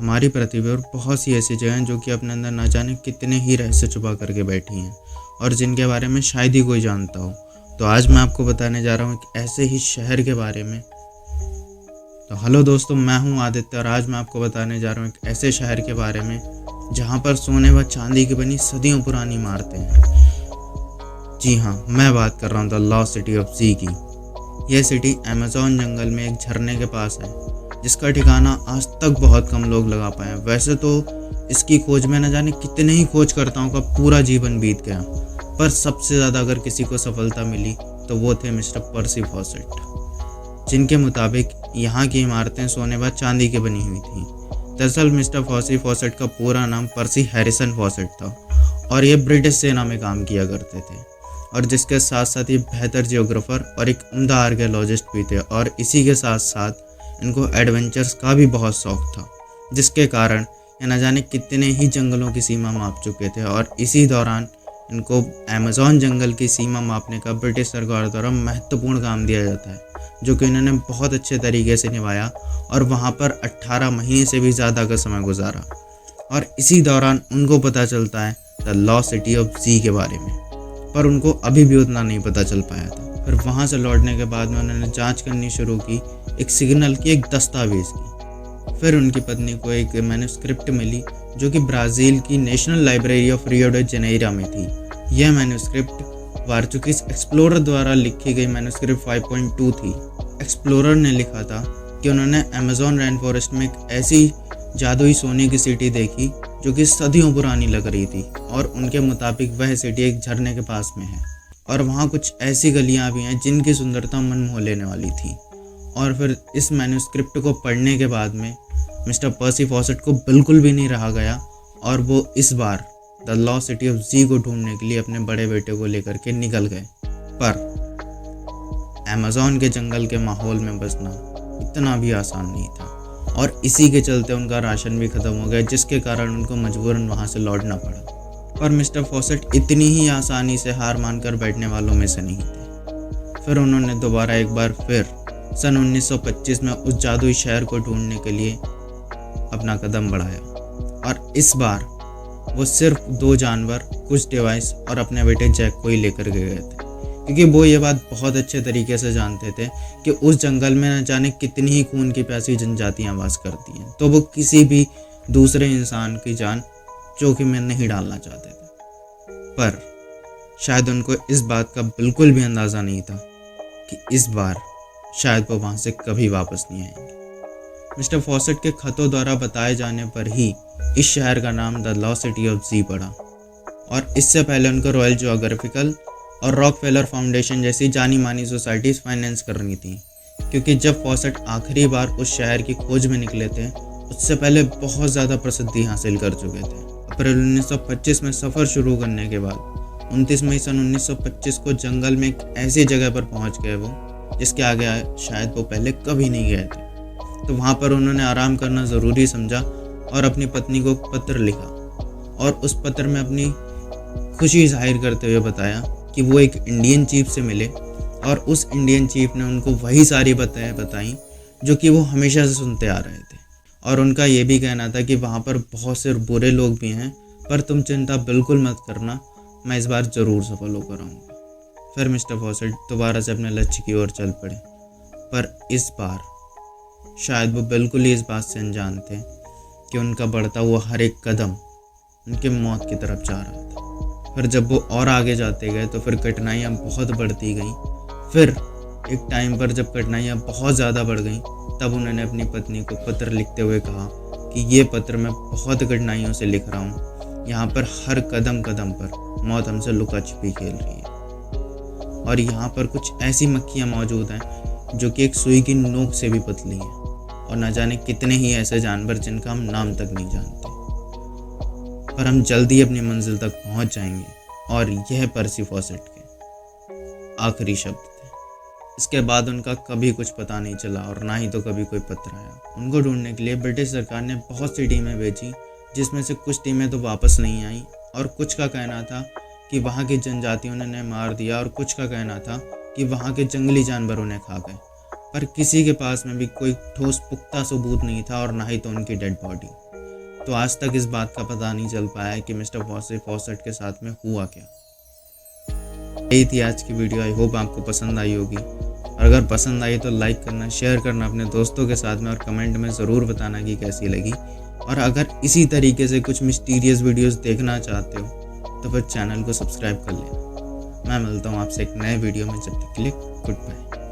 हमारी पृथ्वी पर बहुत सी ऐसी जगह हैं जो कि अपने अंदर ना जाने कितने ही रहस्य छुपा करके बैठी हैं और जिनके बारे में शायद ही कोई जानता हो। तो आज मैं आपको बताने जा रहा हूँ एक ऐसे ही शहर के बारे में। तो हेलो दोस्तों, मैं हूँ आदित्य और आज मैं आपको बताने जा रहा हूँ एक ऐसे शहर के बारे में जहाँ पर सोने व चांदी की बनी सदियों पुरानी इमारतें हैं। जी हाँ, मैं बात कर रहा हूँ द लॉस्ट सिटी ऑफ जी की। यह सिटी अमेज़न जंगल में एक झरने के पास है जिसका ठिकाना आज तक बहुत कम लोग लगा पाए हैं। वैसे तो इसकी खोज में न जाने कितने ही खोजकर्ताओं का पूरा जीवन बीत गया, पर सबसे ज़्यादा अगर किसी को सफलता मिली तो वो थे मिस्टर पर्सी फॉसेट, जिनके मुताबिक यहाँ की इमारतें सोने व चांदी की बनी हुई थीं। दरअसल मिस्टर पर्सी फॉसेट का पूरा नाम पर्सी हैरिसन फॉसेट था और ये ब्रिटिश सेना में काम किया करते थे और जिसके साथ साथ ये बेहतर जियोग्राफर और एक उम्दा आर्कियोलॉजिस्ट भी थे और इसी के साथ साथ इनको एडवेंचर्स का भी बहुत शौक था, जिसके कारण ये न जाने कितने ही जंगलों की सीमा माप चुके थे। और इसी दौरान इनको अमेज़न जंगल की सीमा मापने का ब्रिटिश सरकार द्वारा महत्वपूर्ण काम दिया जाता है, जो कि इन्होंने बहुत अच्छे तरीके से निभाया और वहाँ पर 18 महीने से भी ज़्यादा का समय गुजारा। और इसी दौरान उनको पता चलता है द लॉस्ट सिटी ऑफ जी के बारे में, पर उनको अभी भी उतना नहीं पता चल पाया था। फिर वहाँ से लौटने के बाद में उन्होंने जांच करनी शुरू की एक सिग्नल की, एक दस्तावेज़ की। फिर उनकी पत्नी को एक मैन्युस्क्रिप्ट मिली जो कि ब्राज़ील की national library of Rio de Janeiro में थी। यह मैन्युस्क्रिप्ट पोर्चुगीज एक्सप्लोरर द्वारा लिखी गई मैन्युस्क्रिप्ट 5.2 थी। एक्सप्लोरर ने लिखा था कि उन्होंने अमेज़न रेन फॉरेस्ट में एक ऐसी जादुई सोने की सिटी देखी जो कि सदियों पुरानी लग रही थी और उनके मुताबिक वह सिटी एक झरने के पास में है और वहाँ कुछ ऐसी गलियाँ भी हैं जिनकी सुंदरता मन मोह लेने वाली थी। और फिर इस मैन्युस्क्रिप्ट को पढ़ने के बाद में मिस्टर पर्सी फॉसेट को बिल्कुल भी नहीं रहा गया और वो इस बार द लॉस्ट सिटी ऑफ जी को ढूंढने के लिए अपने बड़े बेटे को लेकर के निकल गए। पर अमेज़न के जंगल के माहौल में बसना इतना भी आसान नहीं था और इसी के चलते उनका राशन भी ख़त्म हो गया, जिसके कारण उनको मजबूरन वहाँ से लौटना पड़ा। पर मिस्टर फॉसेट इतनी ही आसानी से हार मानकर बैठने वालों में से नहीं थे। फिर उन्होंने दोबारा एक बार फिर सन 1925 में उस जादुई शहर को ढूंढने के लिए अपना कदम बढ़ाया और इस बार वो सिर्फ 2 जानवर, कुछ डिवाइस और अपने बेटे जैक को ही लेकर के गए थे, क्योंकि वो ये बात बहुत अच्छे तरीके से जानते थे कि उस जंगल में न जाने कितनी ही खून की प्यासी जनजातियाँ वास करती हैं, तो वो किसी भी दूसरे इंसान की जान जोखिम में नहीं डालना चाहते थे। पर शायद उनको इस बात का बिल्कुल भी अंदाज़ा नहीं था कि इस बार शायद वो वहाँ से कभी वापस नहीं आएंगे। मिस्टर फॉसेट के खतों द्वारा बताए जाने पर ही इस शहर का नाम द लॉस्ट सिटी ऑफ जी पड़ा और इससे पहले उनको रॉयल जियोग्राफिकल और रॉकफेलर फाउंडेशन जैसी जानी मानी सोसाइटीज़ फाइनेंस करनी थी, क्योंकि जब फॉसेट आखिरी बार उस शहर की खोज में निकले थे उससे पहले बहुत ज़्यादा प्रसिद्धि हासिल कर चुके थे। अप्रैल 1925 में सफ़र शुरू करने के बाद 29 मई सन 1925 को जंगल में एक ऐसी जगह पर पहुंच गए वो जिसके आगे शायद वो पहले कभी नहीं गए थे। तो वहाँ पर उन्होंने आराम करना ज़रूरी समझा और अपनी पत्नी को पत्र लिखा और उस पत्र में अपनी खुशी जाहिर करते हुए बताया कि वो एक इंडियन चीफ से मिले और उस इंडियन चीफ ने उनको वही सारी बातें बताई जो कि वो हमेशा से सुनते आ रहे थे। और उनका ये भी कहना था कि वहाँ पर बहुत से बुरे लोग भी हैं, पर तुम चिंता बिल्कुल मत करना, मैं इस बार ज़रूर सफल होकर आऊँगा। फिर मिस्टर फॉसेट दोबारा से अपने लक्ष्य की ओर चल पड़े, पर इस बार शायद वो बिल्कुल ही इस बात से अनजान थे कि उनका बढ़ता हुआ हर एक कदम उनके मौत की तरफ जा रहा था। फिर जब वो और आगे जाते गए तो फिर कठिनाइयाँ बहुत बढ़ती गईं। फिर एक टाइम पर जब कठिनाइयाँ बहुत ज़्यादा बढ़ गईं तब उन्होंने अपनी पत्नी को पत्र लिखते हुए कहा कि ये पत्र मैं बहुत कठिनाइयों से लिख रहा हूँ, यहाँ पर हर कदम कदम पर मौत हमसे लुका छिपी खेल रही है और यहाँ पर कुछ ऐसी मक्खियाँ मौजूद हैं जो कि एक सुई की नोक से भी पतली हैं और न जाने कितने ही ऐसे जानवर जिनका हम नाम तक नहीं जानते। पर हम जल्दी अपनी मंजिल तक पहुँच जाएंगे। और यह पर्सी फॉसेट के आखिरी शब्द थे। इसके बाद उनका कभी कुछ पता नहीं चला और ना ही तो कभी कोई पत्र आया। उनको ढूंढने के लिए ब्रिटिश सरकार ने बहुत सी टीमें भेजी, जिसमें से कुछ टीमें तो वापस नहीं आई और कुछ का कहना था कि वहाँ की जनजातियों ने उन्हें मार दिया और कुछ का कहना था कि वहाँ के जंगली जानवर उन्हें खा गए। पर किसी के पास में भी कोई ठोस पुख्ता सबूत नहीं था और ना ही तो उनकी डेड बॉडी। तो आज तक इस बात का पता नहीं चल पाया है कि मिस्टर फॉसेट के साथ में हुआ क्या। यही थी आज की वीडियो। आई होप आपको पसंद आई होगी, और अगर पसंद आई तो लाइक करना, शेयर करना अपने दोस्तों के साथ में, और कमेंट में ज़रूर बताना कि कैसी लगी। और अगर इसी तरीके से कुछ मिस्टीरियस वीडियोस देखना चाहते हो तो फिर चैनल को सब्सक्राइब कर लेना। मैं मिलता हूँ आपसे एक नए वीडियो में, जब तक के लिए गुड बाय।